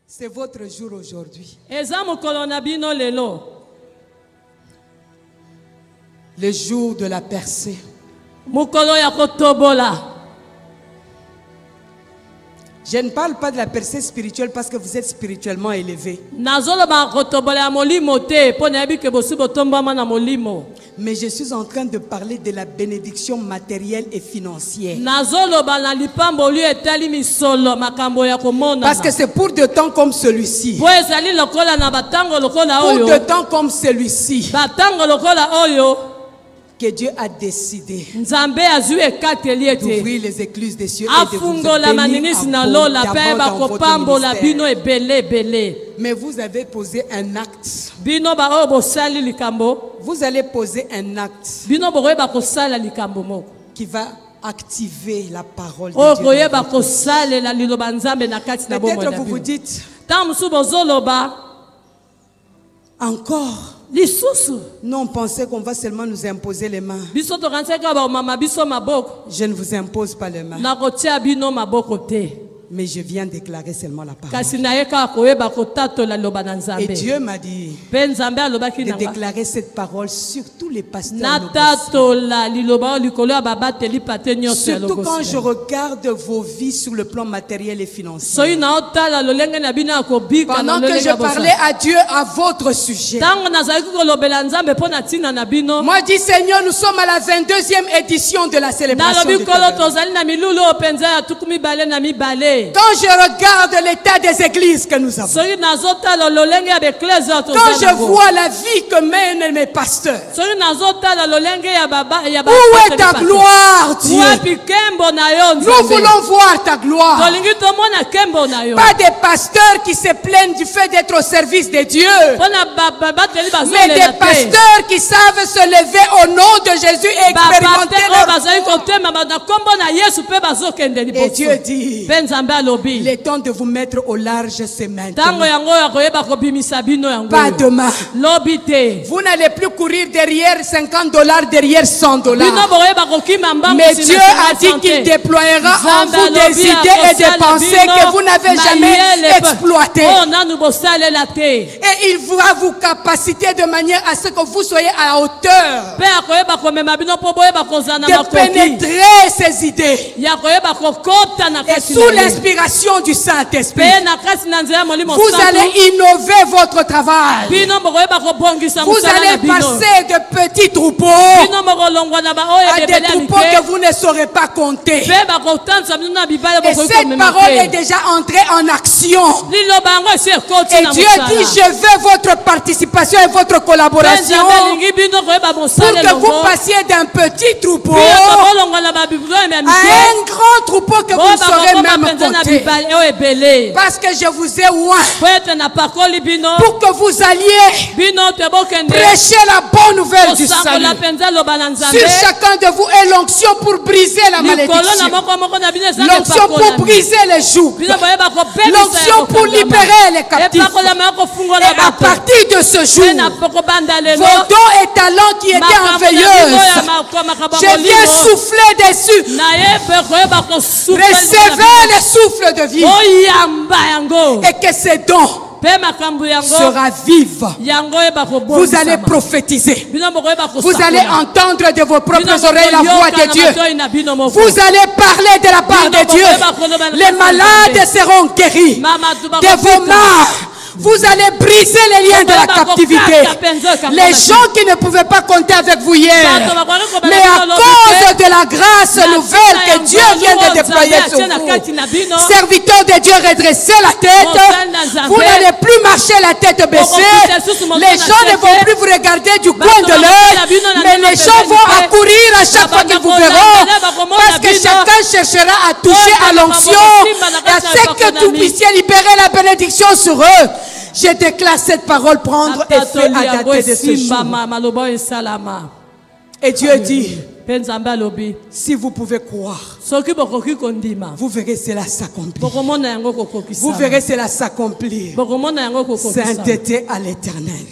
C'est votre jour aujourd'hui. Le jour de la percée. Je ne parle pas de la percée spirituelle parce que vous êtes spirituellement élevé. Mais je suis en train de parler de la bénédiction matérielle et financière. Parce que c'est pour de temps comme celui-ci. Pour de temps comme celui-ci que Dieu a décidé d'ouvrir les écluses des cieux et de vous bénir. Mais vous avez posé un acte. Vous allez poser un acte qui va activer la parole de Dieu. Peut-être vous vous dites encore. Nous on pensait qu'on va seulement nous imposer les mains. Je ne vous impose pas les mains. Mais je viens déclarer seulement la parole. Et Dieu m'a dit de déclarer cette parole sur tous les pasteurs. Surtout quand je regarde vos vies sur le plan matériel et financier. Pendant que je parlais à Dieu à votre sujet. Moi dis Seigneur, nous sommes à la 22e édition de la célébration du Quand je regarde l'état des églises que nous avons, quand je vois la vie que mènent mes pasteurs, où est ta gloire, Dieu? Nous voulons voir ta gloire. Pas des pasteurs qui se plaignent du fait d'être au service de Dieu, mais des pasteurs qui savent se lever au nom de Jésus et expérimenter leur foi. Et Dieu dit, le temps de vous mettre au large, c'est maintenant. Pas demain. Vous n'allez plus courir derrière $50, derrière $100. Mais Dieu a dit qu'il déploiera en vous des idées et des pensées que vous n'avez jamais exploitées. Et il va vous capaciter de manière à ce que vous soyez à la hauteur de pénétrer ces idées. Et sous l'inspiration du Saint-Esprit, vous allez innover votre travail. Vous allez passer de petits troupeaux à des troupeaux que vous ne saurez pas compter. Et cette parole est déjà entrée en action. Et Dieu dit, je veux votre participation et votre collaboration pour que vous passiez d'un petit troupeau à un grand troupeau que vous ne saurez même compter. Parce que je vous ai oint pour que vous alliez prêcher la bonne nouvelle du salut. Sur chacun de vous est l'onction pour briser la malédiction, l'onction pour briser les jougs, l'onction pour libérer les captifs. Et à partir de ce jour, vos dons et talents qui étaient en veilleuse, je viens souffler dessus. Recevez le souffle de vie et que ces dons sera vive. Vous allez prophétiser. Vous allez entendre de vos propres oreilles la voix de Dieu. Vous allez parler de la part de Dieu. Les malades seront guéris de vos mains. Vous allez briser les liens de la captivité. Les gens qui ne pouvaient pas compter avec vous hier, mais à cause de la grâce nouvelle que Dieu vient de déployer sur vous, serviteurs de Dieu, redressez la tête. Vous n'allez plus marcher la tête baissée. Les gens ne vont plus vous regarder du coin de l'œil, mais les gens vont accourir à chaque fois qu'ils vous verront, parce que chacun cherchera à toucher à l'onction et à ce que vous puissiez libérer la bénédiction sur eux. Je déclare cette parole prendre effet à dater de ce jour. Et Dieu dit, si vous pouvez croire, vous verrez cela s'accomplir. Vous verrez cela s'accomplir. Sainteté à l'Éternel.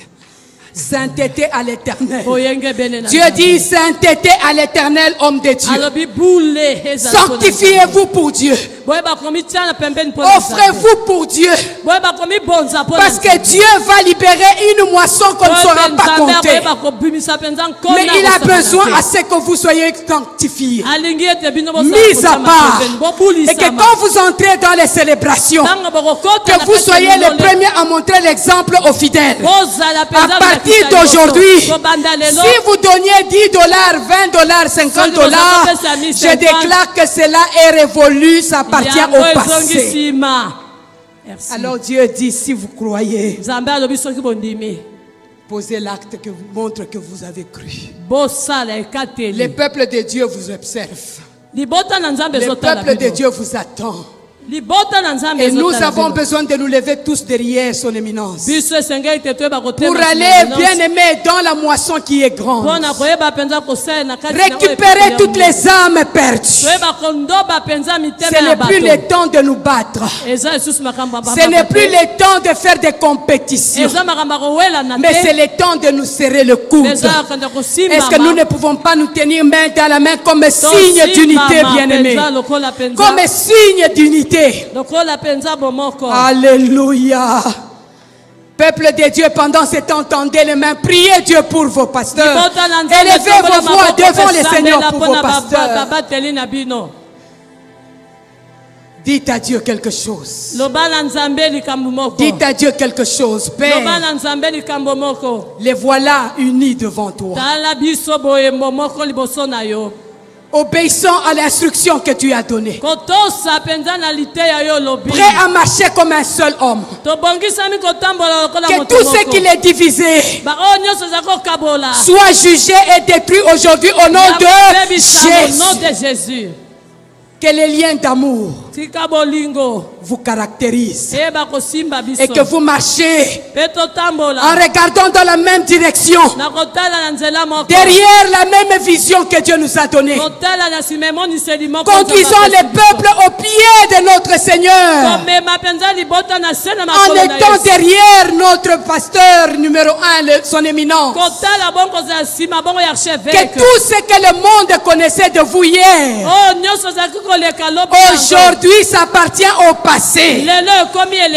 Sainteté à l'Éternel. Dieu dit sainteté à l'Éternel, homme de Dieu. Sanctifiez-vous pour Dieu. Offrez-vous pour Dieu. Parce que Dieu va libérer une moisson qu'on ne saura pas compter. Mais il a besoin à ce que vous soyez sanctifiés, mis à part. Et que quand vous entrez dans les célébrations, que vous soyez les premiers à montrer l'exemple aux fidèles. À partir d'aujourd'hui, si vous donniez $10, $20, $50, je déclare que cela est révolu, ça appartient au passé. Alors Dieu dit, si vous croyez, posez l'acte qui vous montre que vous avez cru. Les peuples de Dieu vous observent. Les peuples de Dieu vous attendent. Et nous avons besoin de nous lever tous derrière son éminence pour aller, bien aimé, dans la moisson qui est grande. Récupérer toutes les âmes perdues. Ce n'est plus le temps de nous battre. Ce n'est plus le temps de faire des compétitions. Mais c'est le temps de nous serrer le coude. Est-ce que nous ne pouvons pas nous tenir main dans la main comme signe d'unité, bien aimé? Comme signe d'unité. Alléluia. Peuple de Dieu, pendant ce temps, tendez les mains, priez Dieu pour vos pasteurs. Élevez vos voix devant le Seigneur pour vos pasteurs. Dites à Dieu quelque chose. Dites à Dieu quelque chose. Père, les voilà unis devant toi, obéissant à l'instruction que tu as donnée, prêt à marcher comme un seul homme. Que tout ce qui est divisé soit jugé et détruit aujourd'hui au nom de Jésus. Que les liens d'amour vous caractérisent et que vous marchez en regardant dans la même direction, derrière la même vision que Dieu nous a donnée, conduisant les peuples au pied de notre Seigneur, en étant derrière notre pasteur numéro 1, son éminence. Que tout ce que le monde connaissait de vous hier, aujourd'hui, ça appartient au passé.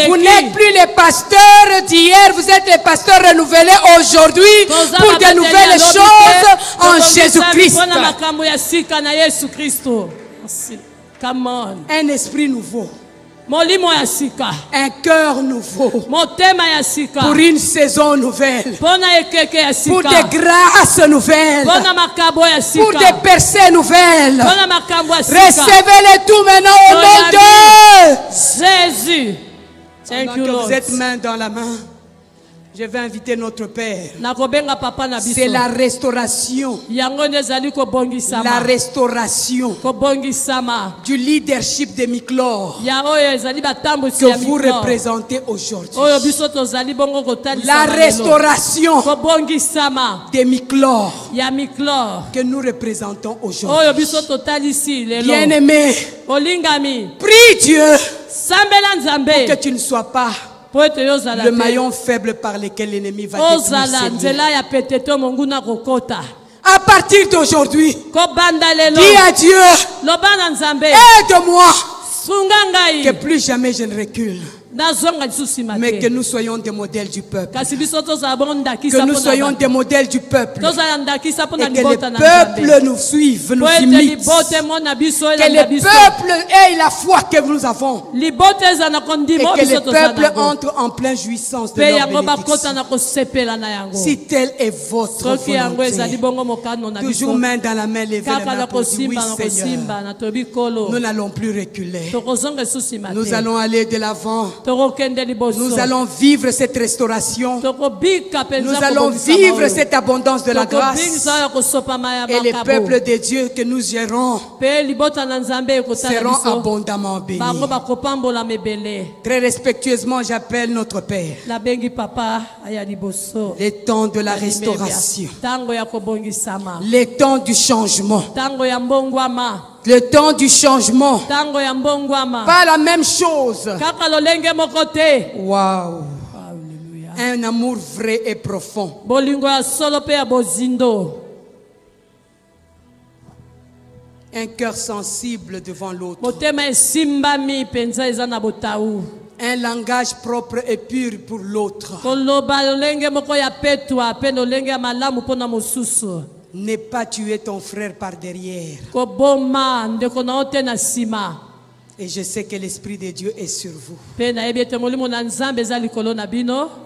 Vous n'êtes plus les pasteurs d'hier, vous êtes les pasteurs renouvelés aujourd'hui pour de nouvelles choses en Jésus-Christ. Un esprit nouveau. Un cœur nouveau. Pour une saison nouvelle. Pour des grâces nouvelles. Pour des percées nouvelles. Recevez-les tout maintenant au nom de Jésus. Pendant que vous êtes main dans la main, je vais inviter notre Père. C'est la restauration. La restauration du leadership de Miklor que vous représentez aujourd'hui. La restauration de Miklor que nous représentons aujourd'hui. Bien-aimé, prie Dieu pour que tu ne sois pas le maillon faible par lequel l'ennemi va détruire. À partir d'aujourd'hui, dis à Dieu, aide-moi que plus jamais je ne recule, mais que nous soyons des modèles du peuple. Que nous soyons des modèles du peuple. Et que le peuple nous suive, nous imite. Que le peuple ait la foi que nous avons. Et que le peuple entre en pleine jouissance de leur bénédiction. Si telle est votre volonté, toujours main dans la main, levez les mains pour dire oui Seigneur. Nous n'allons plus reculer. Nous allons aller de l'avant. Nous allons vivre cette restauration. Nous allons vivre cette abondance de la grâce. Et les peuples de Dieu que nous gérons seront abondamment bénis. Très respectueusement, j'appelle notre Père. Les temps de la restauration. Les temps du changement. Le temps du changement. Pas la même chose. Waouh. Un amour vrai et profond. Un cœur sensible devant l'autre. Un langage propre et pur pour l'autre. Ne pas tuer ton frère par derrière. Et je sais que l'Esprit de Dieu est sur vous. Et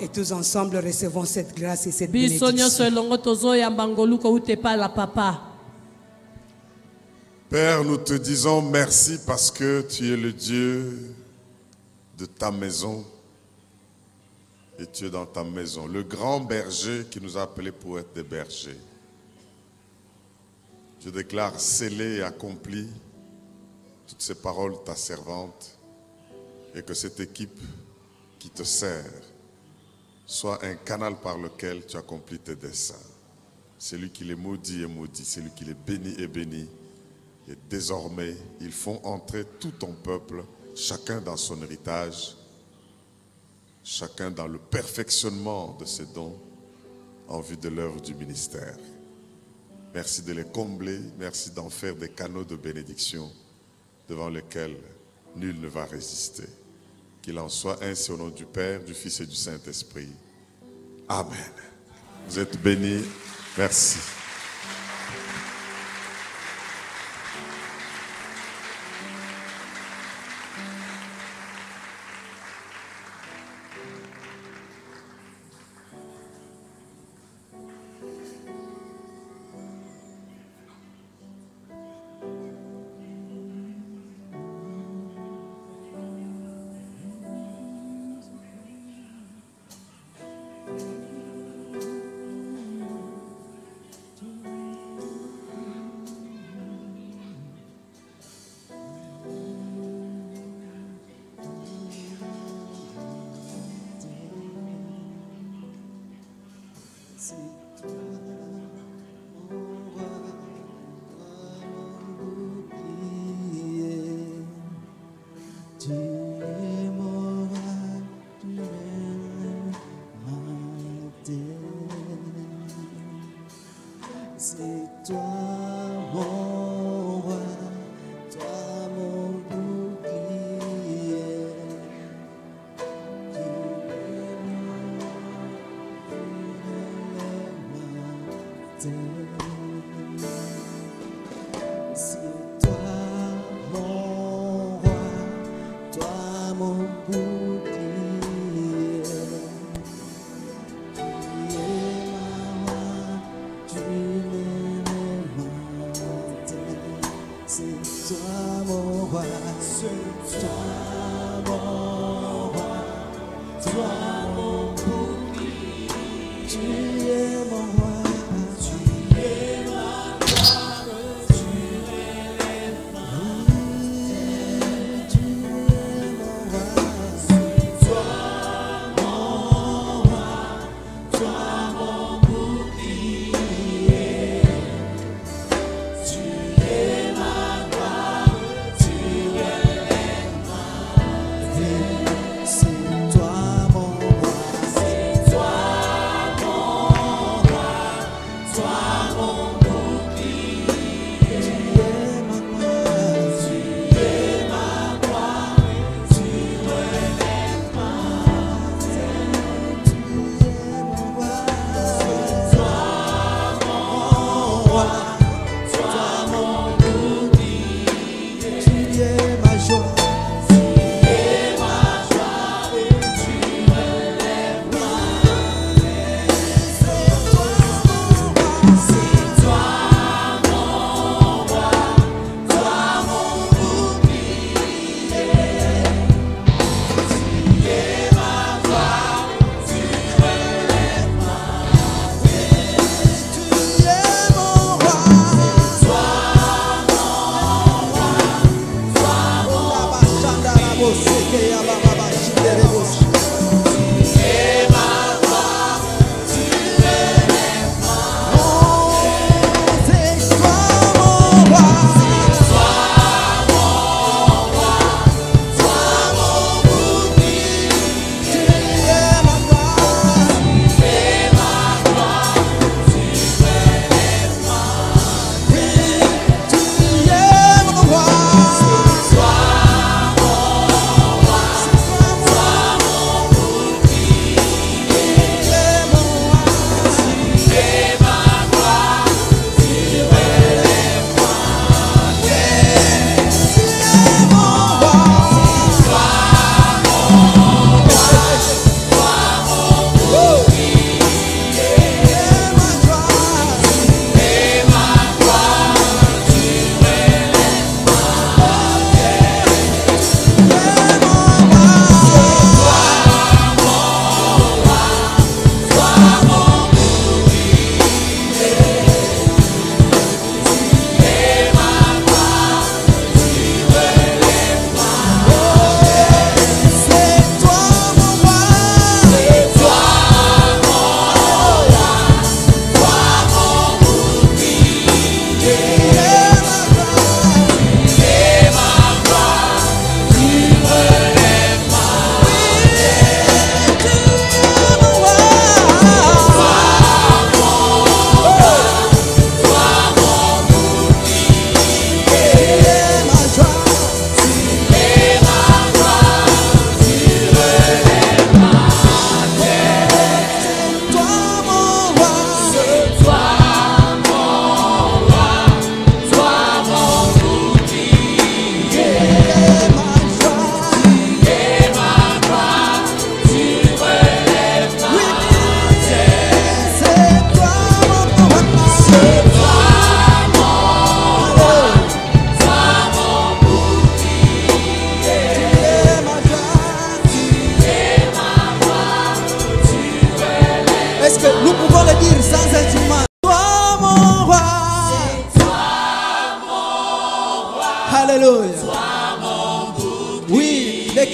tous ensemble recevons cette grâce et cette bénédiction. Père, nous te disons merci parce que tu es le Dieu de ta maison. Et tu es dans ta maison. Le grand berger qui nous a appelés pour être des bergers. Je déclare scellé et accompli toutes ces paroles, ta servante, et que cette équipe qui te sert soit un canal par lequel tu accomplis tes desseins. Celui qui les maudit est maudit, celui qui les bénit est béni. Et désormais, ils font entrer tout ton peuple, chacun dans son héritage, chacun dans le perfectionnement de ses dons en vue de l'œuvre du ministère. Merci de les combler, merci d'en faire des canaux de bénédiction devant lesquels nul ne va résister. Qu'il en soit ainsi au nom du Père, du Fils et du Saint-Esprit. Amen. Vous êtes bénis. Merci.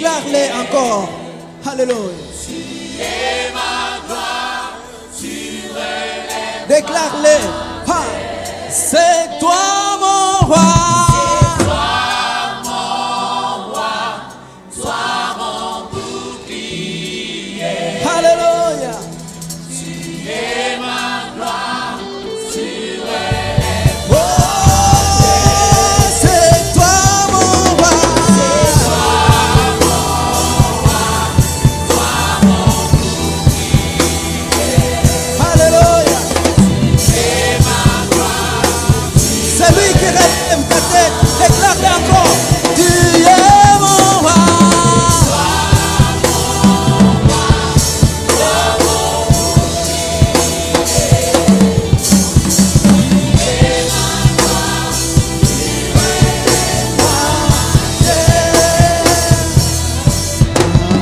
Déclare-les encore. Alléluia. Déclare-les. C'est toi mon roi. C'est toi mon roi. Toi mon bouclier. Alléluia. Tu es ma gloire. Tu es Oh, c'est toi mon roi. C'est toi mon roi. Toi mon bouclier. Alléluia. Tu es ma gloire. C'est lui qui relève ta tête. Déclare-le encore. Tu es mon roi.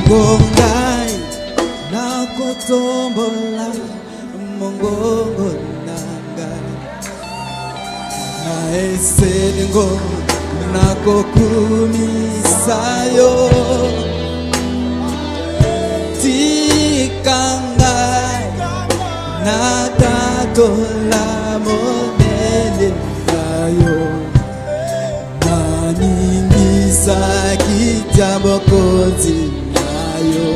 Ngongai nakotombola mongongo nangai naesengo nakokumisayo tikangai nakatola monene nayo naningisa kitabokozi nayo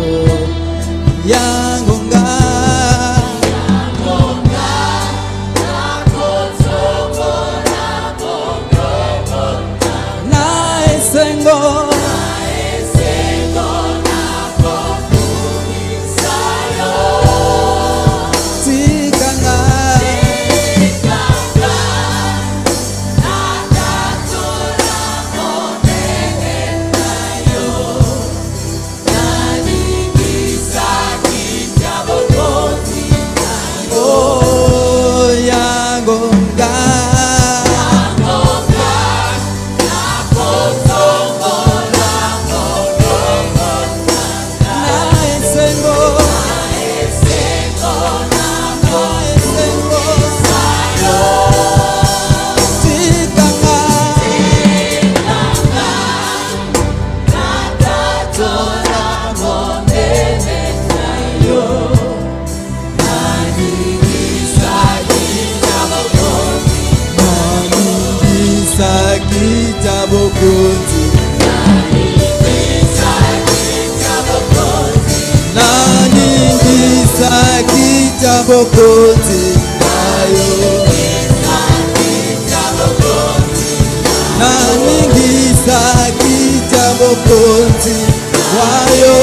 yangonga naesengo Bokoti nayo naningisa kita bokoti wayo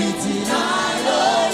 Fitinayo,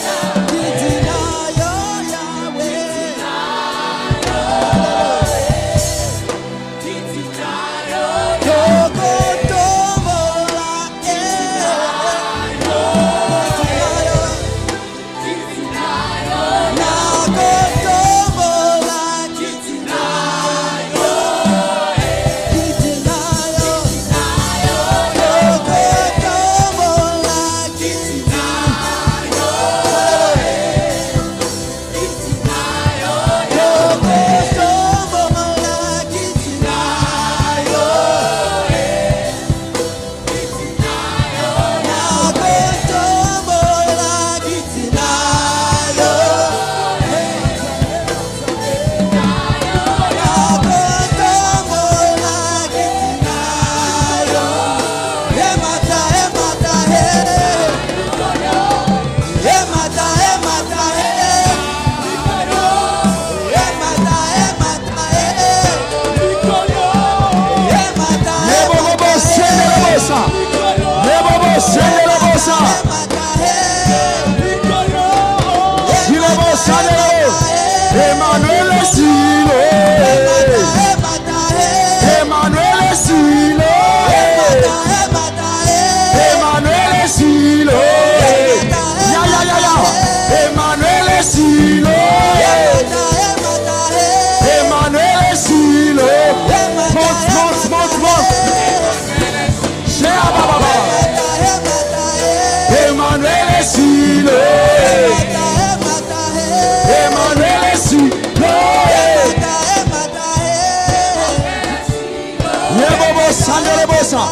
bossa.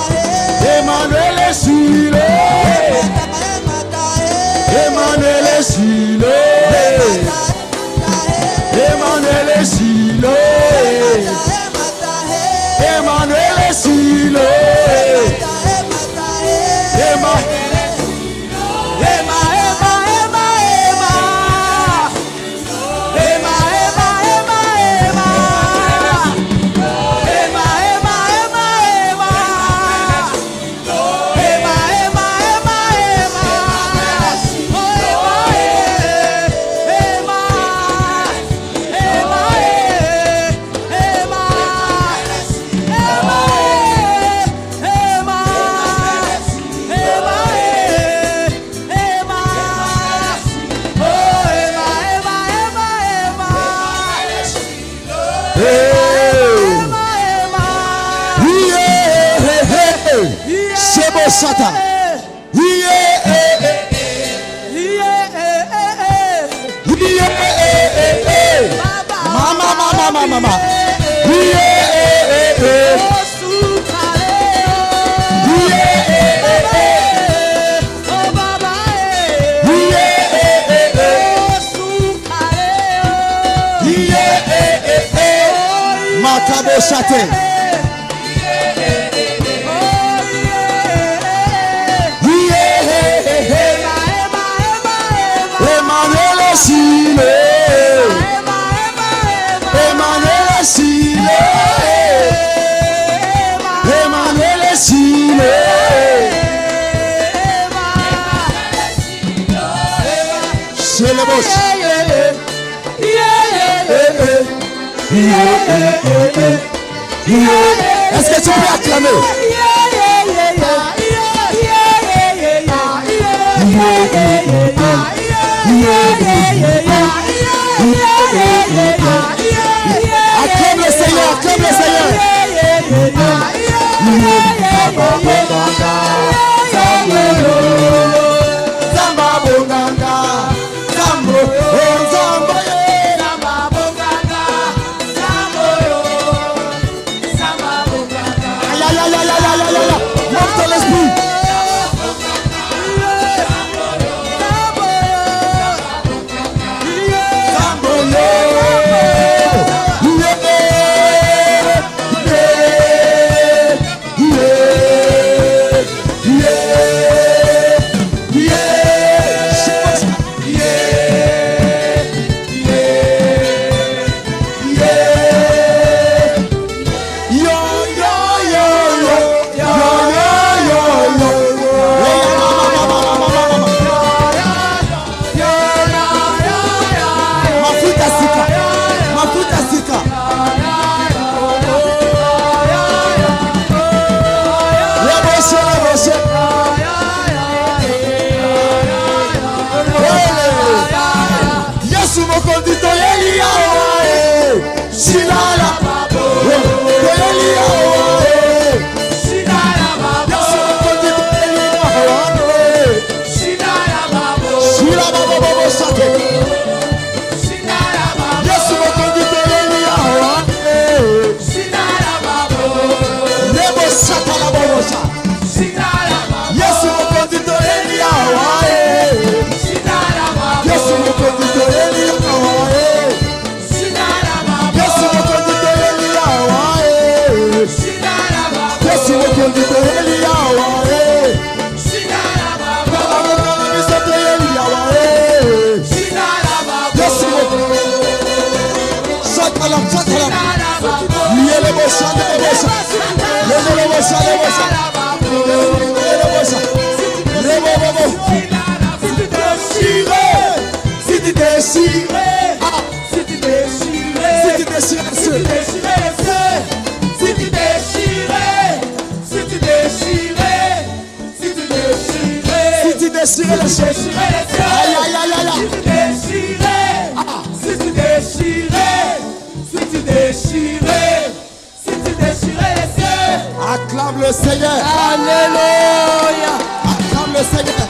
Emmanuel est sur le. Emmanuel est sur le. Emmanuel est sur le. Emmanuel est sur le. Satan. Mama. Makabo Chate. Est-ce que tu peux acclamer? Acclame le Seigneur, acclame le Seigneur. Acclame le Seigneur. Alléluia. Acclame le Seigneur.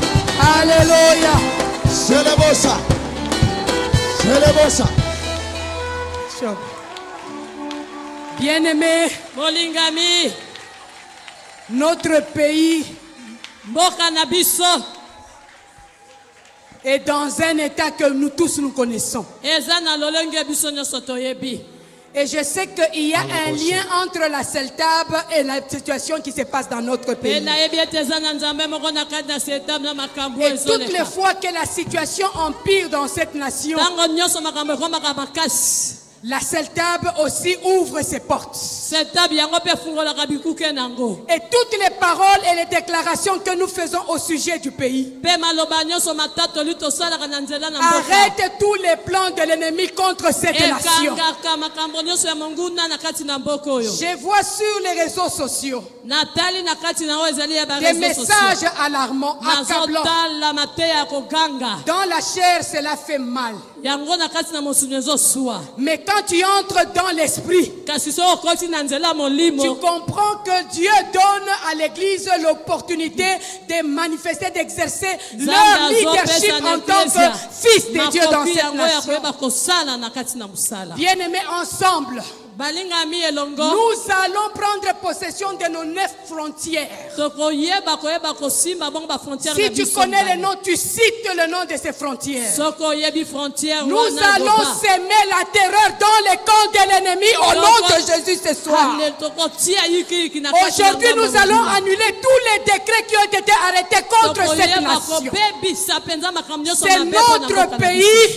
Alléluia. Je le bossa. Je le bossa. Bien-aimé, Molingami, Notre pays est dans un état que nous tous nous connaissons. Et je sais qu'il y a un lien entre la CELTAB et la situation qui se passe dans notre pays. Et toutes les fois que la situation empire dans cette nation, la CELTAB aussi ouvre ses portes. Et toutes les paroles et les déclarations que nous faisons au sujet du pays, arrête tous les plans de l'ennemi contre cette nation. Je vois sur les réseaux sociaux des messages alarmants, accablants. Dans la chair, cela fait mal. Mais quand tu entres dans l'esprit, tu comprends que Dieu donne à l'église l'opportunité de manifester, d'exercer leur leadership en tant que fils de Dieu dans cette nation. Bien-aimés, ensemble, nous allons prendre possession de nos 9 frontières. Si tu connais le nom, tu cites le nom de ces frontières. Nous allons semer la terreur dans les camps de l'ennemi au nom de Jésus ce soir. Aujourd'hui, nous allons annuler tous les décrets qui ont été arrêtés contre cette nation. C'est notre pays.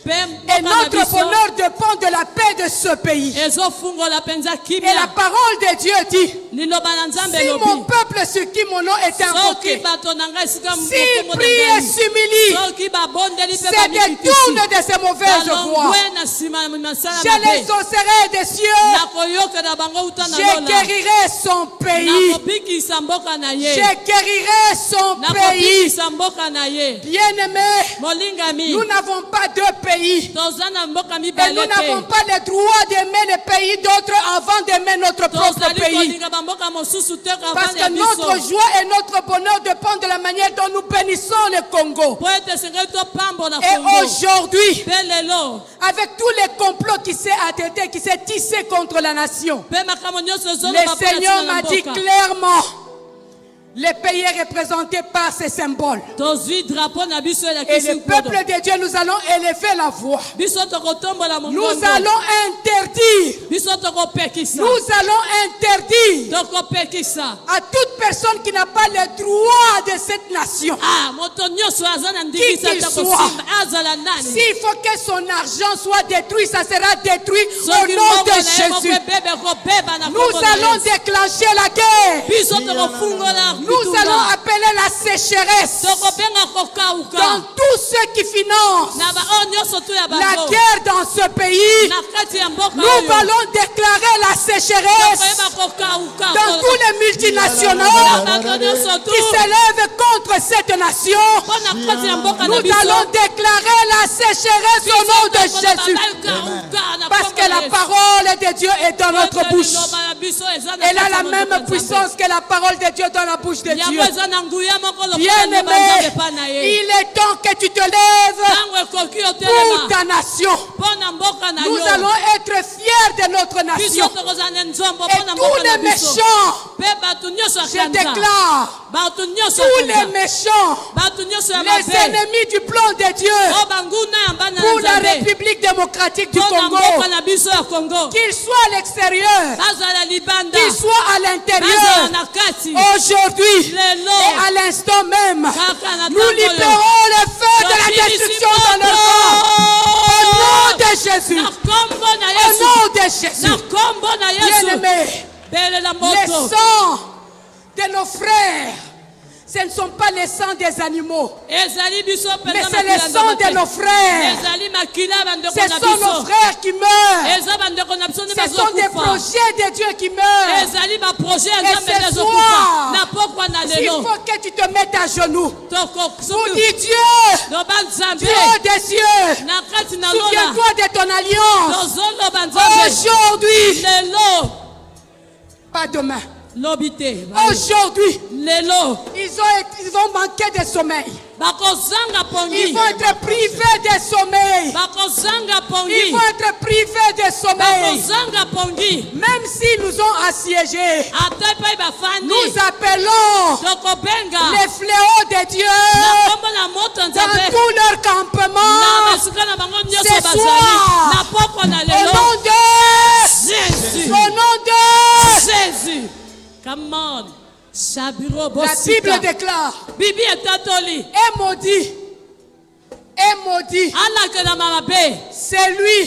Et notre bonheur dépend de la paix de ce pays. Et la parole de Dieu dit, si mon peuple sur qui mon nom est invoqué, s'il prie et s'humilie, se détourne de ses mauvaises voies, je les exaucerai des cieux, je guérirai son pays, je guérirai son pays. Bien-aimés, nous n'avons pas deux pays. Et nous n'avons pas le droit d'aimer les pays d'autres avant d'aimer notre propre pays. Parce que notre joie et notre bonheur dépendent de la manière dont nous bénissons le Congo. Et aujourd'hui, avec tous les complots qui s'est attentés, qui s'est tissé contre la nation, le Seigneur m'a dit clairement, le pays est représenté par ces symboles. Et le peuple de Dieu, nous allons élever la voix. Nous allons interdire. Nous allons interdire à toute personne qui n'a pas le droit de cette nation, qui qu'il soit, s'il faut que son argent soit détruit, ça sera détruit au nom de Jésus. Nous allons déclencher la guerre. Nous allons appeler la sécheresse dans tous ceux qui financent la guerre dans ce pays. Nous allons déclarer la sécheresse dans tous les multinationaux qui s'élèvent contre cette nation. Nous allons déclarer la sécheresse au nom de Jésus. Parce que la parole de Dieu est dans notre bouche. Elle a la même puissance que la parole de Dieu dans la bouche de Dieu. Bien-aimé, il est temps que tu te lèves pour ta nation. Nous allons être fiers de notre nation. Et tous les méchants, je déclare, tous les méchants, les ennemis du plan de Dieu pour la République démocratique du Congo, qu'ils soient à l'extérieur, qu'ils soient à l'intérieur, aujourd'hui et à l'instant même, nous libérons le feu de la destruction dans leur corps. Au nom de Jésus. Au nom de Jésus. Bien-aimés, les sangs de nos frères, ce ne sont pas les sangs des animaux, mais c'est les sangs de nos frères. Ce sont nos frères qui meurent. Ce sont des projets de Dieu qui meurent. Et ce soir, il faut que tu te mettes à genoux pour dire Dieu, Dieu des cieux, souviens-toi de ton alliance. Aujourd'hui, pas demain. Aujourd'hui, Ils vont manquer de sommeil. Ils vont être privés de sommeil. Ils vont être privés de sommeil. Même s'ils nous ont assiégés, nous appelons les fléaux de Dieu dans tout leur campement ce soir. Au nom de Jésus. Au nom de Jésus. Come on. La Bible déclare et maudit. C'est lui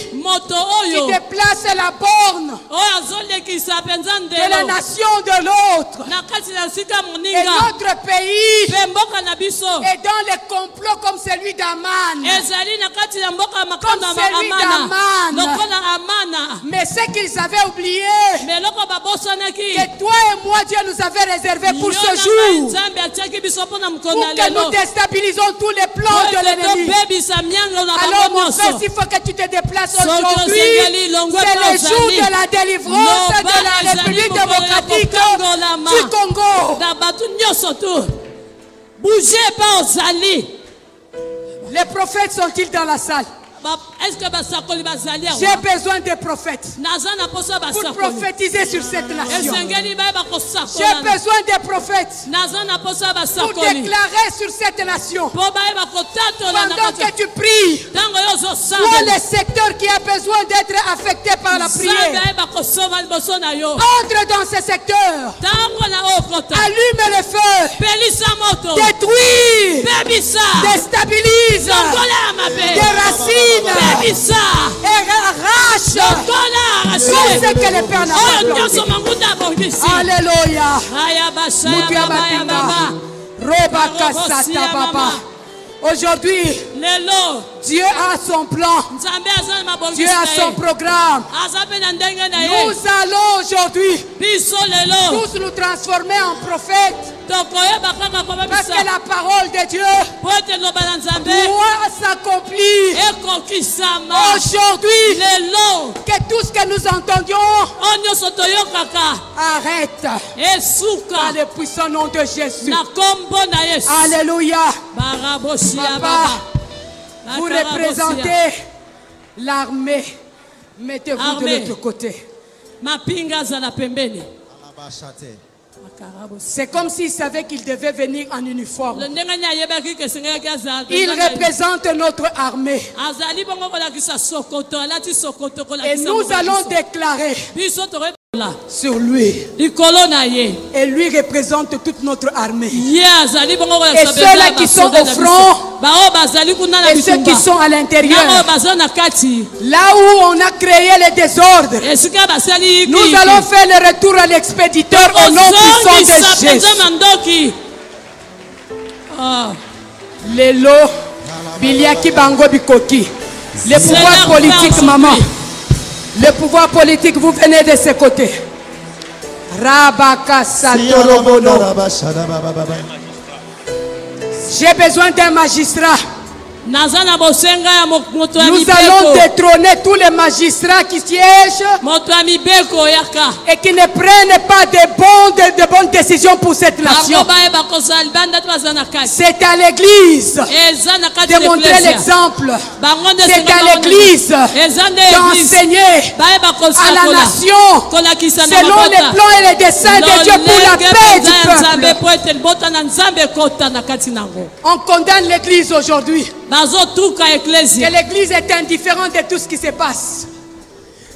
qui déplace la borne de la nation de l'autre. Et notre pays est dans les complots comme celui d'Aman. Mais ce qu'ils avaient oublié, que toi et moi Dieu nous avait réservé pour ce jour, pour que nous déstabilisons tous les plans de l'ennemi. Alors mon frère, il faut que tu te déplaces aujourd'hui. C'est le jour de la délivrance de la République démocratique du Congo. Bougez pas aux alliés. Les prophètes sont-ils dans la salle? J'ai besoin des prophètes pour prophétiser sur cette nation. J'ai besoin des prophètes pour déclarer sur cette nation. Pendant que tu pries, vois les secteurs qui ont besoin d'être affectés par la prière. Entre dans ces secteurs. Allume le feu. Détruis. Déstabilise. Déracine. Et arrache tout ce que le Père n'a pas planté. Alléluia. Aujourd'hui, Dieu a son plan. Dieu a son programme. Nous allons aujourd'hui tous nous transformer en prophètes. Parce que la parole de Dieu doit s'accomplir. Aujourd'hui, que tout ce que nous entendions arrête. Dans le puissant nom de Jésus. Alléluia. Papa, vous représentez l'armée. Mettez-vous de l'autre côté. C'est comme s'il savait qu'il devait venir en uniforme. Il représente notre armée. Et nous allons déclarer sur lui. Et lui représente toute notre armée. Et ceux-là qui sont au front et ceux qui sont à l'intérieur, là où on a créé le désordre, nous allons faire le retour à l'expéditeur au nom puissant de Jésus. Lelo Biliaki Bango Bikoki. Le pouvoir politique, maman. Le pouvoir politique, vous venez de ce côté. Rabaka Satorobono. J'ai besoin d'un magistrat. Nous allons détrôner tous les magistrats qui siègent et qui ne prennent pas de bonnes décisions pour cette nation. C'est à l'église de montrer l'exemple. C'est à l'église d'enseigner à la nation selon les plans et les desseins de Dieu pour la paix du peuple. On condamne l'église aujourd'hui. Que l'église est indifférente de tout ce qui se passe.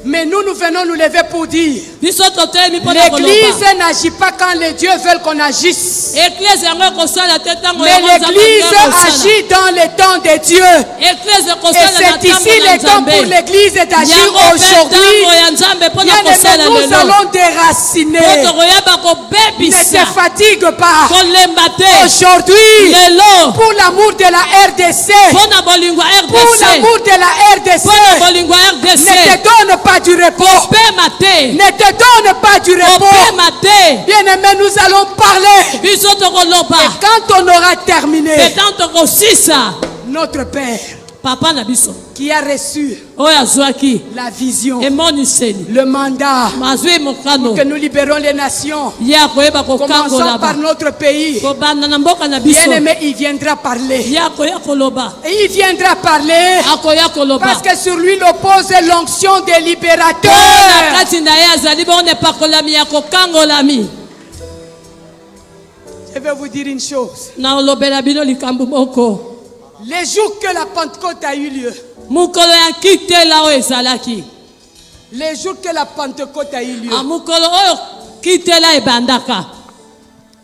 Mais nous venons nous lever pour dire l'église n'agit pas quand les dieux veulent qu'on agisse. Mais l'église agit dans le temps de Dieu. Et c'est ici le temps pour l'église d'agir aujourd'hui. Bien-aimés, nous allons déraciner. Ne se fatigue pas. Aujourd'hui, pour l'amour de la RDC, pour l'amour de la RDC, ne te donne pas du repos. Ne te donne pas du repos. Bien-aimé, nous allons parler. Et quand on aura terminé, notre Père, Papa na biso. Qui a reçu la vision, le mandat pour que nous libérons les nations. Commençons par notre pays. Bien-aimé, il viendra parler. Et il viendra parler parce que sur lui repose l'onction des libérateurs. Je vais vous dire une chose. Les jours que la Pentecôte a eu lieu, les jours que la Pentecôte a eu lieu,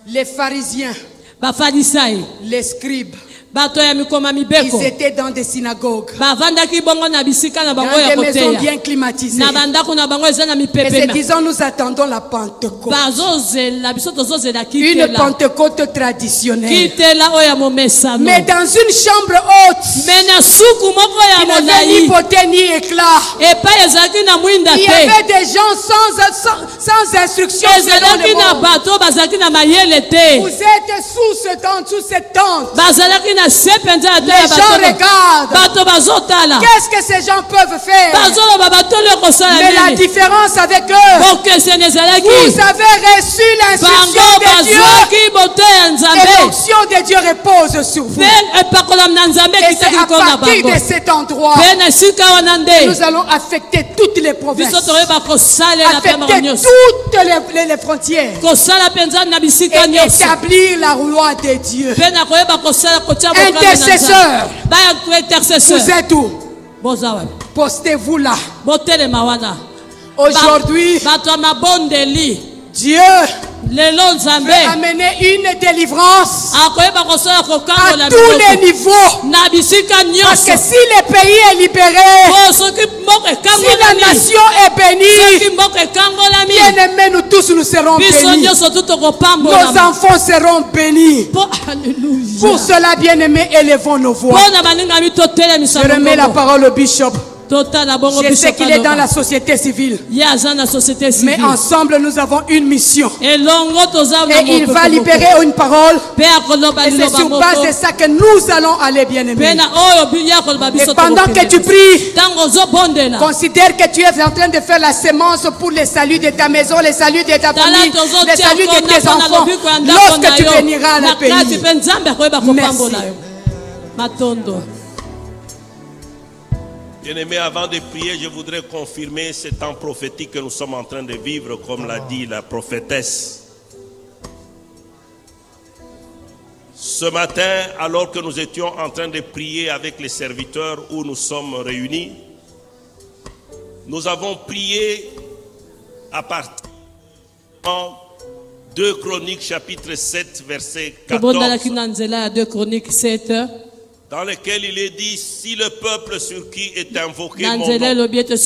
les pharisiens, les scribes, ils étaient dans des synagogues, dans des maisons bien climatisées. Et c'est disant, nous attendons la Pentecôte. Une Pentecôte traditionnelle. Mais dans une chambre haute, qui n'avait ni beauté ni éclat, il y avait des gens sans instruction. Vous êtes sous cette tente. Les gens regardent. Qu'est-ce que ces gens peuvent faire? Mais la différence avec eux, vous avez reçu l'instruction de Dieu. Et l'onction de Dieu repose sur vous. Et c'est à partir de cet endroit que nous allons affecter toutes les provinces, affecter toutes les frontières et établir la loi de Dieu. Intercesseurs, vous êtes où? Postez-vous là. Aujourd'hui, Dieu veut amener une délivrance à tous les niveaux. Parce que si le pays est libéré, si la nation est bénie, bien aimés, nous tous nous serons bénis. Nos enfants seront bénis. Pour cela, bien aimés, élevons nos voix. Je remets la parole au bishop. Je sais qu'il est dans la société civile. Mais ensemble, nous avons une mission. Et il va libérer une parole. Et c'est sur base de ça que nous allons aller, bien aimés. Et pendant que tu pries, considère que tu es en train de faire la sémence pour le salut de ta maison, le salut de ta famille, le salut de tes enfants. Lorsque tu béniras le pays. Merci. Bien-aimés, avant de prier, je voudrais confirmer ce temps prophétique que nous sommes en train de vivre, comme l'a dit la prophétesse. Ce matin, alors que nous étions en train de prier avec les serviteurs où nous sommes réunis, nous avons prié à partir de 2 Chroniques chapitre 7 verset 14. Dans lequel il est dit, si le peuple sur qui est invoqué mon nom. Et le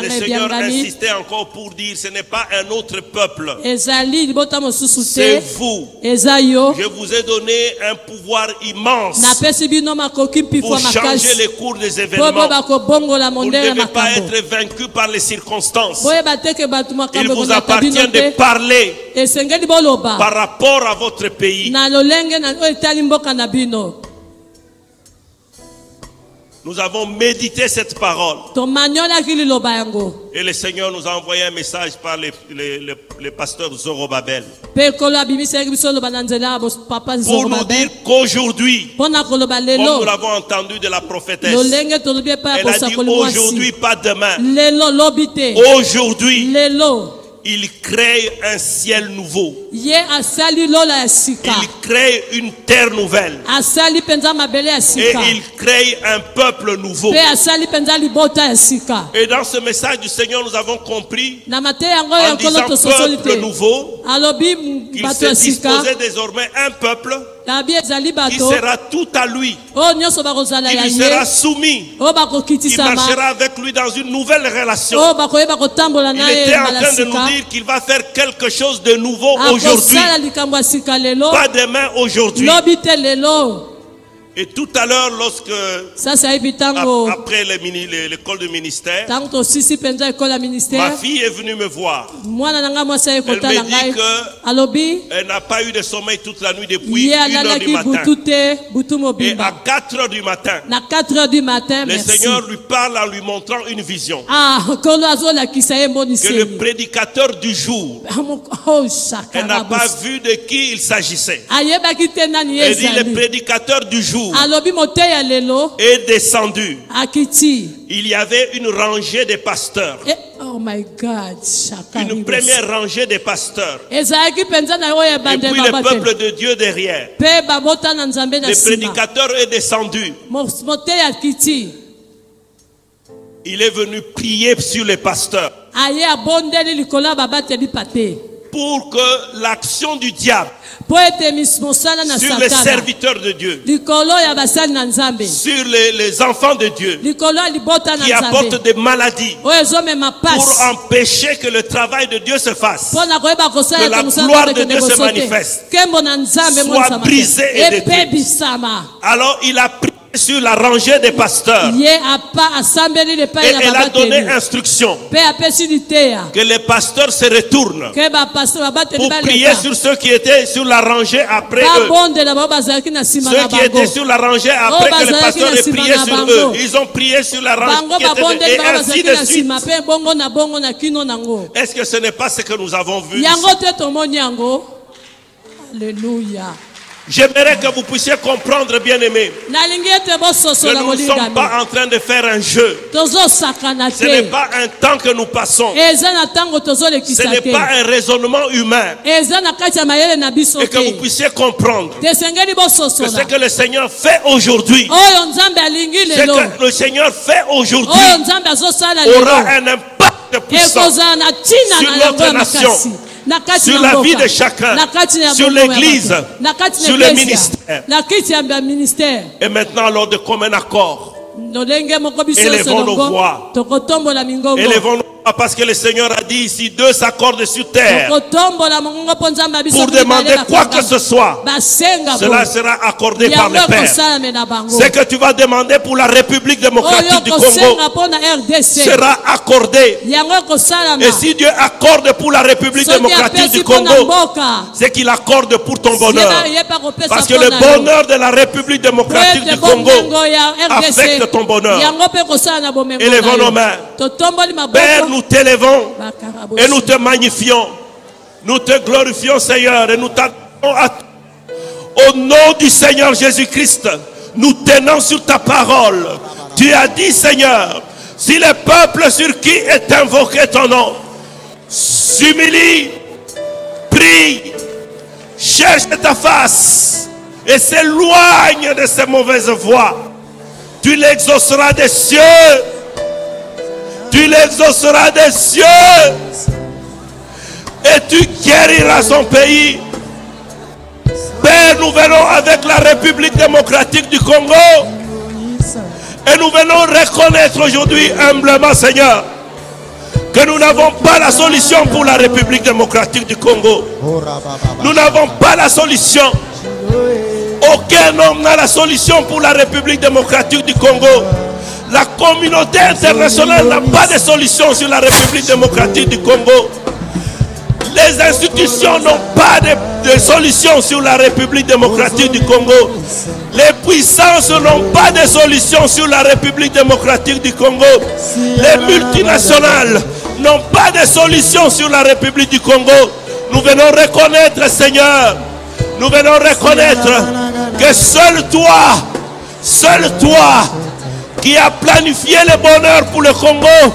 Seigneur insistait encore pour dire, ce n'est pas un autre peuple. C'est vous. Je vous ai donné un pouvoir immense pour changer les cours des événements. Vous ne devez pas être vaincu par les circonstances. Il vous appartient de parler par rapport à votre pays. Nous avons médité cette parole. Et le Seigneur nous a envoyé un message par le pasteur Zorobabel. Pour nous dire qu'aujourd'hui, comme nous l'avons entendu de la prophétesse, elle a dit aujourd'hui, pas demain. Aujourd'hui, il crée un ciel nouveau. Il crée une terre nouvelle. Et il crée un peuple nouveau. Et dans ce message du Seigneur, nous avons compris, en disant peuple nouveau, qu'il se disposait désormais un peuple qui sera tout à lui. Il lui sera soumis. Il marchera avec lui dans une nouvelle relation. Il était en train de nous dire qu'il va faire quelque chose de nouveau aujourd'hui. Pas demain, aujourd'hui. Et tout à l'heure, lorsque, après l'école de ministère, ma fille est venue me voir. Elle me dit qu'elle n'a pas eu de sommeil toute la nuit depuis 1h du matin. Et à 4h du matin, le Seigneur lui parle en lui montrant une vision. Que le prédicateur du jour, elle n'a pas vu de qui il s'agissait. Elle dit le prédicateur du jour est descendu. Il y avait une rangée de pasteurs. Oh my God. Une première rangée de pasteurs. Et puis le peuple de Dieu derrière. Le prédicateur est descendu. Il est venu prier sur les pasteurs. Pour que l'action du diable sur les serviteurs de Dieu, sur les enfants de Dieu qui apportent des maladies pour empêcher que le travail de Dieu se fasse, que la gloire de Dieu se manifeste, soit brisée et détruite. Alors il a prié sur la rangée des pasteurs et elle a donné instruction que les pasteurs se retournent pour prier sur ceux qui étaient sur la rangée après eux. Ceux qui étaient sur la rangée après que les pasteurs aient prié sur eux, ils ont prié sur la rangée qui était, et ainsi de suite. Est-ce que ce n'est pas ce que nous avons vu ici? Alléluia. J'aimerais que vous puissiez comprendre, bien-aimés, que nous ne sommes pas en train de faire un jeu. Ce n'est pas un temps que nous passons. Ce n'est pas un raisonnement humain. Et que vous puissiez comprendre que ce que le Seigneur fait aujourd'hui, ce que le Seigneur fait aujourd'hui aura un impact puissant sur notre nation, sur la vie de chacun, sur l'église, sur le ministère. Et maintenant, lors de commun accord, élevons nos voix. Élevons nos voix parce que le Seigneur a dit ici, deux s'accordent sur terre pour demander quoi que ce soit, cela sera accordé par le Père. Ce que tu vas demander pour la République démocratique du Congo sera accordé. Et si Dieu accorde pour la République démocratique du Congo, c'est qu'il accorde pour ton bonheur. Parce que le bonheur de la République démocratique du Congo affecte ton bonheur. Élevons nos mains. Père, nous t'élevons et nous te magnifions. Nous te glorifions, Seigneur, et nous t'adorons à toi. Au nom du Seigneur Jésus-Christ, nous tenons sur ta parole. Tu as dit, Seigneur, si le peuple sur qui est invoqué ton nom s'humilie, prie, cherche ta face et s'éloigne de ses mauvaises voies, tu l'exauceras des cieux. Tu l'exauceras des cieux et tu guériras son pays. Père, nous venons avec la République démocratique du Congo et nous venons reconnaître aujourd'hui humblement, Seigneur, que nous n'avons pas la solution pour la République démocratique du Congo. Nous n'avons pas la solution. Aucun homme n'a la solution pour la République démocratique du Congo. La communauté internationale n'a pas de solution sur la République démocratique du Congo. Les institutions n'ont pas de solution sur la République démocratique du Congo. Les puissances n'ont pas de solution sur la République démocratique du Congo. Les multinationales n'ont pas de solution sur la République du Congo. Nous venons reconnaître, Seigneur, nous venons reconnaître que seul toi, qui a planifié le bonheur pour le Congo,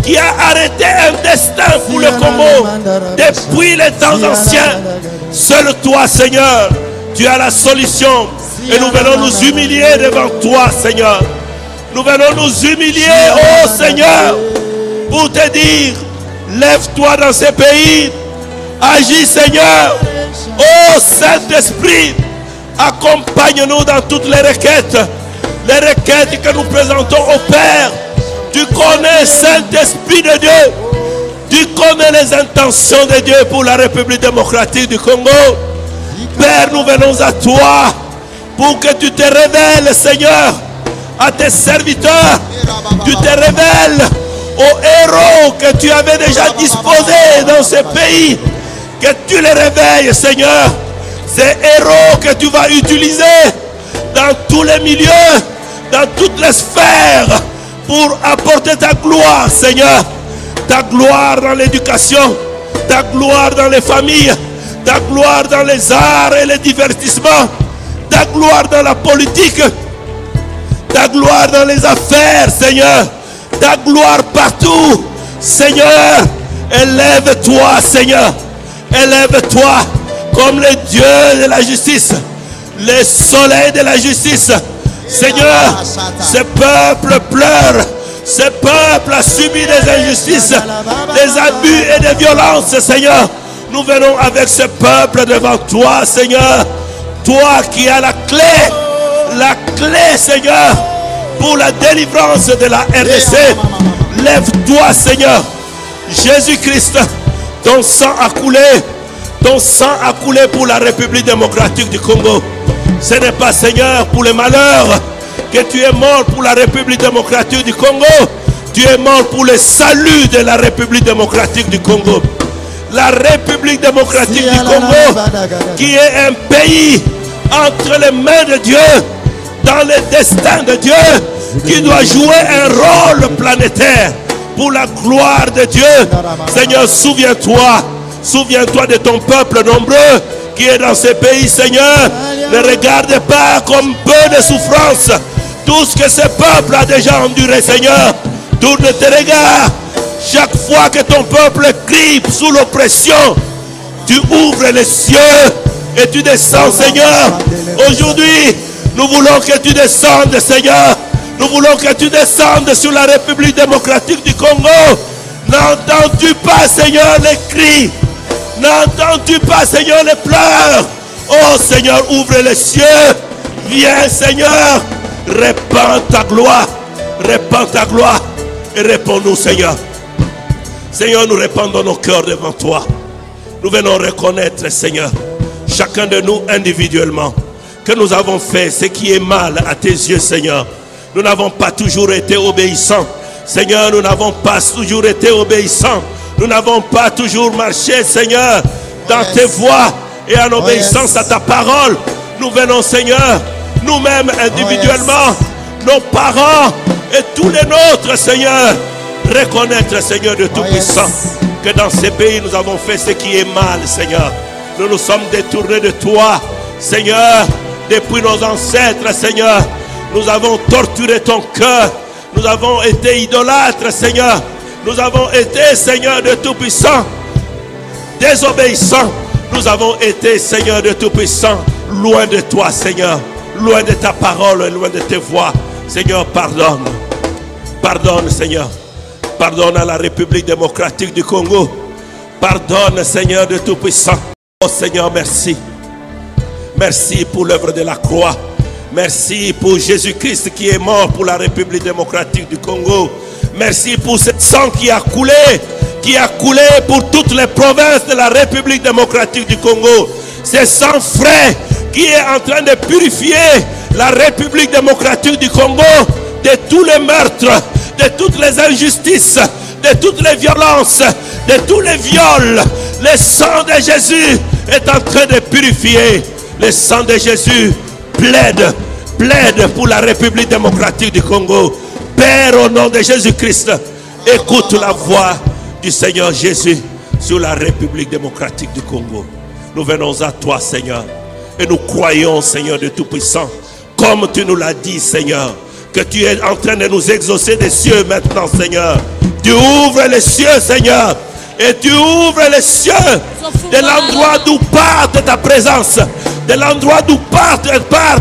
qui a arrêté un destin pour le Congo depuis les temps anciens, seul toi, Seigneur, tu as la solution. Et nous venons nous humilier devant toi, Seigneur. Nous venons nous humilier, oh Seigneur, pour te dire, lève-toi dans ces pays, agis, Seigneur. Oh Saint-Esprit, accompagne-nous dans toutes les requêtes que nous présentons au Père. Tu connais, Saint-Esprit de Dieu, tu connais les intentions de Dieu pour la République démocratique du Congo. Père, nous venons à toi pour que tu te révèles, Seigneur, à tes serviteurs. Tu te révèles aux héros que tu avais déjà disposés dans ce pays. Que tu les réveilles, Seigneur. Ces héros que tu vas utiliser dans tous les milieux, dans toutes les sphères, pour apporter ta gloire, Seigneur. Ta gloire dans l'éducation, ta gloire dans les familles, ta gloire dans les arts et les divertissements, ta gloire dans la politique, ta gloire dans les affaires, Seigneur, ta gloire partout, Seigneur. Élève-toi, Seigneur, élève-toi comme le Dieu de la justice, le soleil de la justice. Seigneur, ce peuple pleure. Ce peuple a subi des injustices, des abus et des violences, Seigneur. Nous venons avec ce peuple devant toi, Seigneur. Toi qui as la clé, Seigneur, pour la délivrance de la RDC. Lève-toi, Seigneur. Jésus-Christ, ton sang a coulé. Ton sang a coulé pour la République démocratique du Congo. Ce n'est pas, Seigneur, pour les malheurs que tu es mort pour la République démocratique du Congo. Tu es mort pour le salut de la République démocratique du Congo. La République démocratique du Congo, qui est un pays entre les mains de Dieu, dans le destin de Dieu, qui doit jouer un rôle planétaire pour la gloire de Dieu. Seigneur, souviens-toi de ton peuple nombreux qui est dans ce pays, Seigneur. Ne regarde pas comme peu de souffrance tout ce que ce peuple a déjà enduré, Seigneur. Tourne tes regards. Chaque fois que ton peuple crie sous l'oppression, tu ouvres les cieux et tu descends, Seigneur. Aujourd'hui, nous voulons que tu descendes, Seigneur. Nous voulons que tu descendes sur la République démocratique du Congo. N'entends-tu pas, Seigneur, les cris? N'entends-tu pas, Seigneur, les pleurs? Oh, Seigneur, ouvre les cieux. Viens, Seigneur. Répands ta gloire. Répands ta gloire. Et réponds-nous, Seigneur. Seigneur, nous répandons nos cœurs devant toi. Nous venons reconnaître, Seigneur, chacun de nous individuellement, que nous avons fait ce qui est mal à tes yeux, Seigneur. Nous n'avons pas toujours été obéissants. Seigneur, nous n'avons pas toujours été obéissants. Nous n'avons pas toujours marché, Seigneur, dans tes voies et en obéissance à ta parole. Nous venons, Seigneur, nous-mêmes individuellement, nos parents et tous les nôtres, Seigneur, reconnaître, Seigneur, de Tout-Puissant, que dans ces pays, nous avons fait ce qui est mal, Seigneur. Nous nous sommes détournés de toi, Seigneur, depuis nos ancêtres, Seigneur. Nous avons torturé ton cœur. Nous avons été idolâtres, Seigneur. Nous avons été, Seigneur de Tout-Puissant, désobéissants. Nous avons été, Seigneur de Tout-Puissant, loin de toi, Seigneur. Loin de ta parole et loin de tes voix. Seigneur, pardonne. Pardonne, Seigneur. Pardonne à la République démocratique du Congo. Pardonne, Seigneur de Tout-Puissant. Oh Seigneur, merci. Merci pour l'œuvre de la croix. Merci pour Jésus-Christ qui est mort pour la République démocratique du Congo. Merci pour ce sang qui a coulé pour toutes les provinces de la République démocratique du Congo. Ce sang frais qui est en train de purifier la République démocratique du Congo de tous les meurtres, de toutes les injustices, de toutes les violences, de tous les viols. Le sang de Jésus est en train de purifier. Le sang de Jésus plaide pour la République démocratique du Congo. Père, au nom de Jésus-Christ, écoute la voix du Seigneur Jésus sur la République démocratique du Congo. Nous venons à toi, Seigneur, et nous croyons, Seigneur de Tout-Puissant, comme tu nous l'as dit, Seigneur, que tu es en train de nous exaucer des cieux maintenant, Seigneur. Tu ouvres les cieux, Seigneur, et tu ouvres les cieux de l'endroit d'où part ta présence, de l'endroit d'où part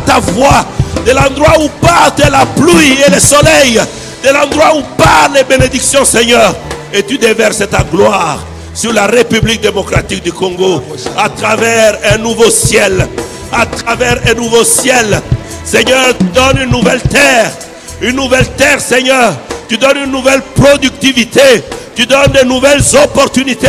ta voix, de l'endroit où part la pluie et le soleil, de l'endroit où part les bénédictions, Seigneur. Et tu déverses ta gloire sur la République démocratique du Congo à travers un nouveau ciel. À travers un nouveau ciel. Seigneur, tu donnes une nouvelle terre, Seigneur. Tu donnes une nouvelle productivité. Tu donnes de nouvelles opportunités.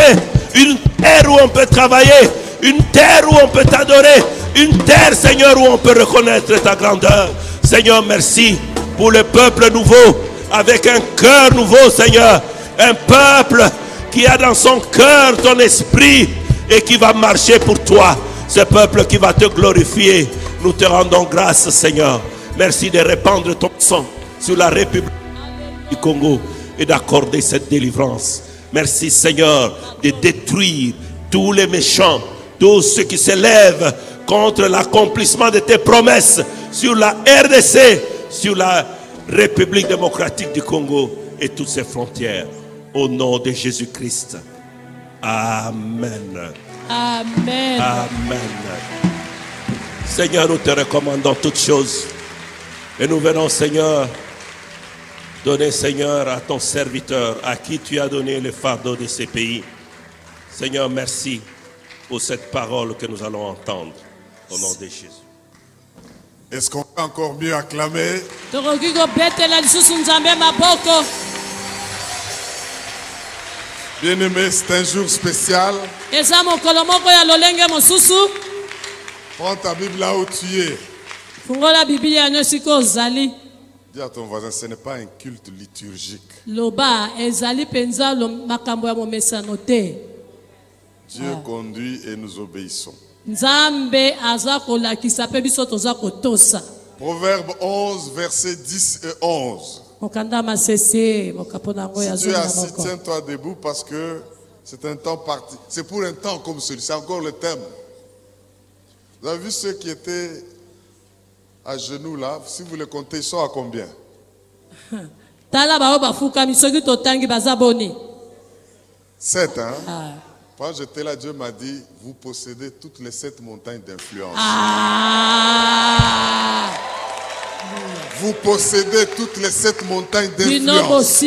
Une terre où on peut travailler. Une terre où on peut t'adorer. Une terre, Seigneur, où on peut reconnaître ta grandeur. Seigneur, merci pour le peuple nouveau, avec un cœur nouveau, Seigneur. Un peuple qui a dans son cœur ton esprit et qui va marcher pour toi. Ce peuple qui va te glorifier. Nous te rendons grâce, Seigneur. Merci de répandre ton sang sur la République du Congo et d'accorder cette délivrance. Merci, Seigneur, de détruire tous les méchants, tous ceux qui s'élèvent contre l'accomplissement de tes promesses sur la RDC, sur la République démocratique du Congo et toutes ses frontières. Au nom de Jésus-Christ. Amen. Amen. Amen. Seigneur, nous te recommandons toutes choses. Et nous venons, Seigneur, donner, Seigneur, à ton serviteur, à qui tu as donné le fardeau de ces pays. Seigneur, merci pour cette parole que nous allons entendre. Au nom de Jésus. Est-ce qu'on peut encore mieux acclamer? Bien-aimé, c'est un jour spécial. Prends ta Bible là où tu es. Dis à ton voisin, ce n'est pas un culte liturgique. Dieu conduit et nous obéissons. Proverbe 11, versets 10 et 11. Si tu es assis, tiens-toi debout parce que c'est un temps parti. C'est pour un temps comme celui-ci. C'est encore le thème. Vous avez vu ceux qui étaient à genoux là? Si vous les comptez, ils sont à combien? 7, hein? Quand j'étais là, Dieu m'a dit, vous possédez toutes les 7 montagnes d'influence. Vous possédez toutes les 7 montagnes d'influence.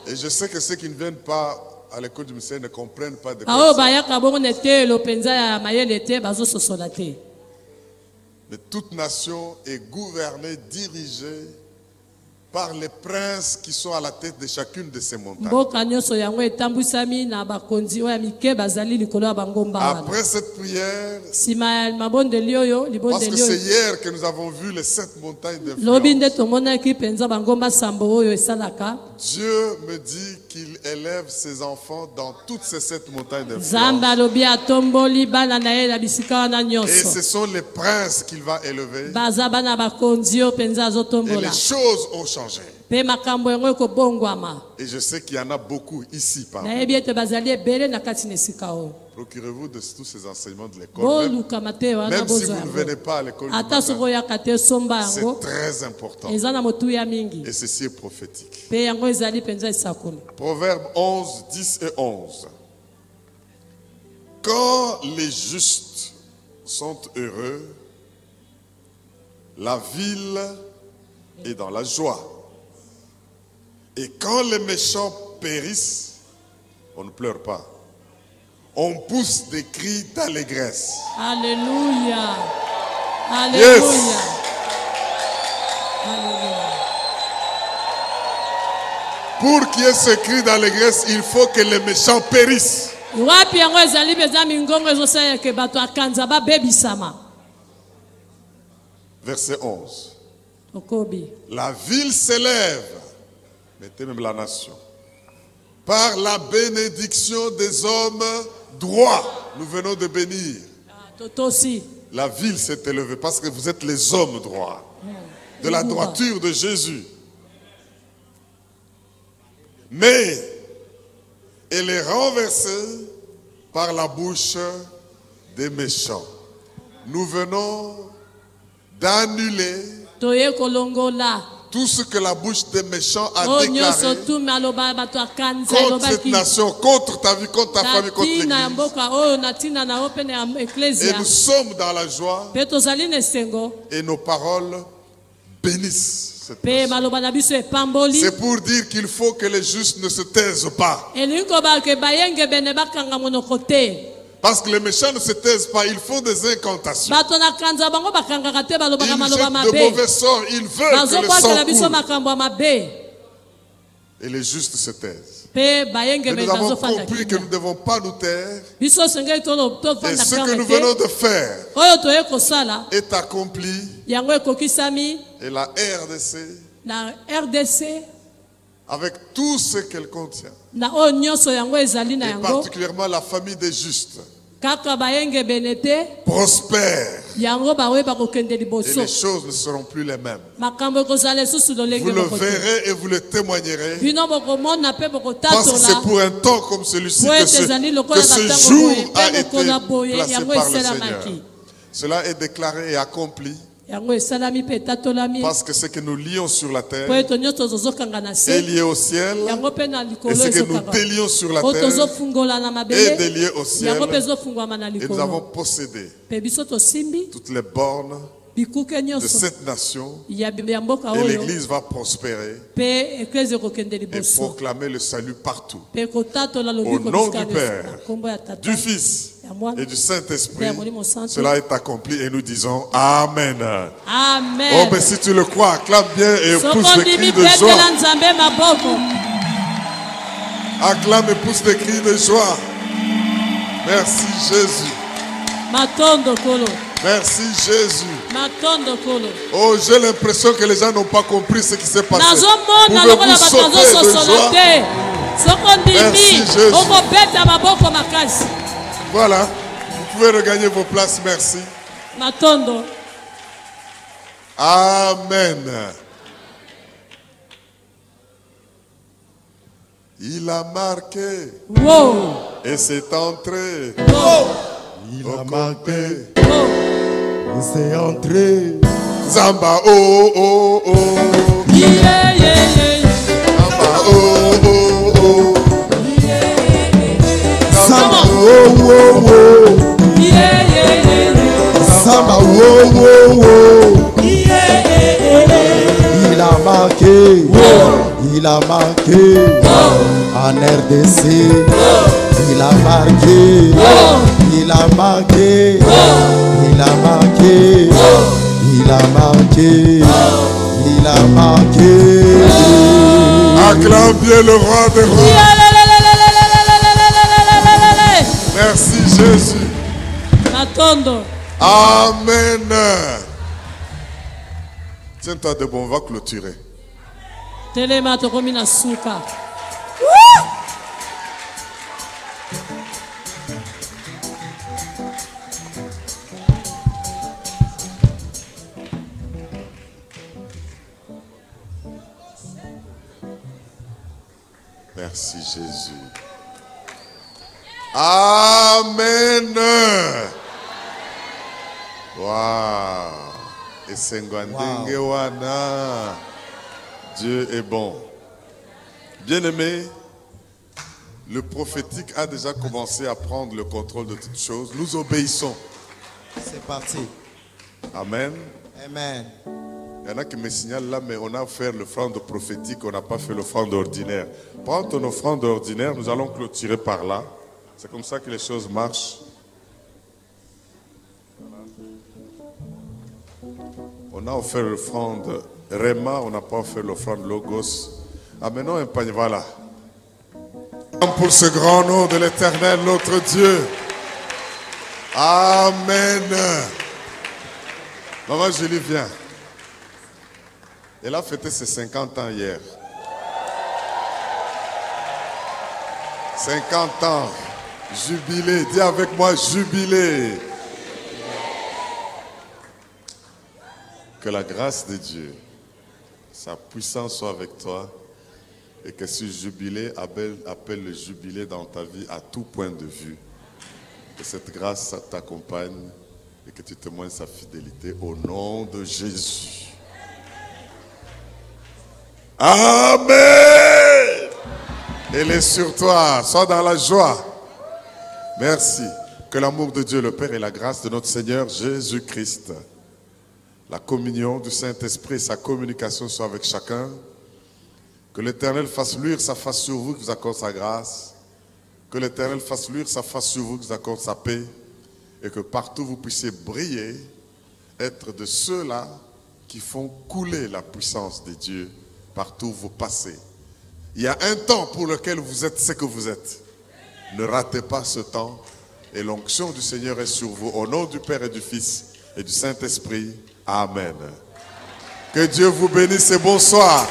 Et je sais que ceux qui ne viennent pas à l'école du ministère ne comprennent pas de quoi. Mais toute nation est gouvernée, dirigée par les princes qui sont à la tête de chacune de ces montagnes. Après cette prière, parce que c'est hier que nous avons vu les 7 montagnes d'influence, Dieu me dit qu'il élève ses enfants dans toutes ces 7 montagnes d'influence. Et ce sont les princes qu'il va élever. Et les choses ont changé. Et je sais qu'il y en a beaucoup ici. Procurez-vous de tous ces enseignements de l'école. Même si vous ne venez pas à l'école, c'est très important. Et ceci est prophétique. Proverbe 11, 10 et 11. Quand les justes sont heureux, la ville est dans la joie. Et quand les méchants périssent, on ne pleure pas. On pousse des cris d'allégresse. Alléluia. Alléluia. Yes. Alléluia. Pour qu'il y ait ce cri d'allégresse, il faut que les méchants périssent. Verset 11. La ville s'élève, mettez même la nation, par la bénédiction des hommes droits. Nous venons de bénir. La ville s'est élevée parce que vous êtes les hommes droits, de la droiture de Jésus. Mais elle est renversée par la bouche des méchants. Nous venons d'annuler tout ce que la bouche des méchants a déclaré contre cette nation, contre ta vie, contre ta famille, contre l'Église. Et nous sommes dans la joie et nos paroles bénissent cette nation. C'est pour dire qu'il faut que les justes ne se taisent pas. Parce que les méchants ne se taisent pas, ils font des incantations. Ils jettent de mauvais sorts, ils veulent que le sang coule. Et les justes se taisent. Et nous avons compris que nous ne devons pas nous taire. Et ce que nous venons de faire est accompli. Et la RDC, avec tout ce qu'elle contient, et particulièrement la famille des justes, prospère. Et les choses ne seront plus les mêmes. Vous le verrez et vous le témoignerez. Parce que c'est pour un temps comme celui-ci que ce jour a été placé par le Seigneur. Cela est déclaré et accompli. Parce que ce que nous lions sur la terre est lié au ciel, et ce que nous délions sur la terre est délié au ciel, et nous avons possédé toutes les bornes de cette nation, et l'Église va prospérer et proclamer le salut partout. Au nom du Père, du Fils et du Saint-Esprit, cela est accompli et nous disons Amen. Amen. Oh, mais si tu le crois, acclame bien et pousse des cris de joie. Acclame et pousse des cris de joie. Merci Jésus. Merci Jésus. Oh, j'ai l'impression que les gens n'ont pas compris ce qui s'est passé. Pouvez-vous sauter de joie? Merci Jésus. Voilà, vous pouvez regagner vos places, merci. Amen. Il a marqué. Wow. Et c'est entré. Wow. Il a marqué. Wow. Et c'est entré. Zamba oh oh oh. Yeah yeah yeah. Zamba oh oh oh. Zamba oh oh oh. Yeah yeah yeah. Zamba oh oh oh. Yeah yeah yeah. Il a marqué. Il a marqué. En RDC. Il a marqué. Il a marqué. Il a marqué. Il a marqué. Il a marqué. Acclame bien le roi des rois. Merci Jésus. Amen. Tiens-toi debout, on va clôturer. Merci Jésus. Amen. Wow. Et Sengwandenge wana. Dieu est bon. Bien-aimé, le prophétique a déjà commencé à prendre le contrôle de toutes choses. Nous obéissons. C'est parti. Amen. Amen. Il y en a qui me signalent là, mais on a fait l'offrande prophétique, on n'a pas fait l'offrande ordinaire. Prends ton offrande ordinaire, nous allons clôturer par là. C'est comme ça que les choses marchent. On a offert l'offrande Réma, on n'a pas offert l'offrande Logos. Amenons un panier, voilà. Pour ce grand nom de l'Éternel, notre Dieu. Amen. Maman Julie, viens. Elle a fêté ses 50 ans hier. 50 ans. Jubilé. Dis avec moi, jubilé. Que la grâce de Dieu, sa puissance soit avec toi et que ce jubilé appelle le jubilé dans ta vie à tout point de vue. Que cette grâce t'accompagne et que tu témoignes sa fidélité au nom de Jésus. Amen. Elle est sur toi. Sois dans la joie. Merci. Que l'amour de Dieu le Père et la grâce de notre Seigneur Jésus-Christ, la communion du Saint-Esprit et sa communication soient avec chacun. Que l'Éternel fasse luire sa face sur vous, qu'il vous accorde sa grâce. Que l'Éternel fasse luire sa face sur vous, qu'il vous accorde sa paix. Et que partout vous puissiez briller, être de ceux-là qui font couler la puissance de Dieu partout où vous passez. Il y a un temps pour lequel vous êtes ce que vous êtes. Ne ratez pas ce temps. Et l'onction du Seigneur est sur vous. Au nom du Père et du Fils et du Saint-Esprit. Amen. Que Dieu vous bénisse et bonsoir.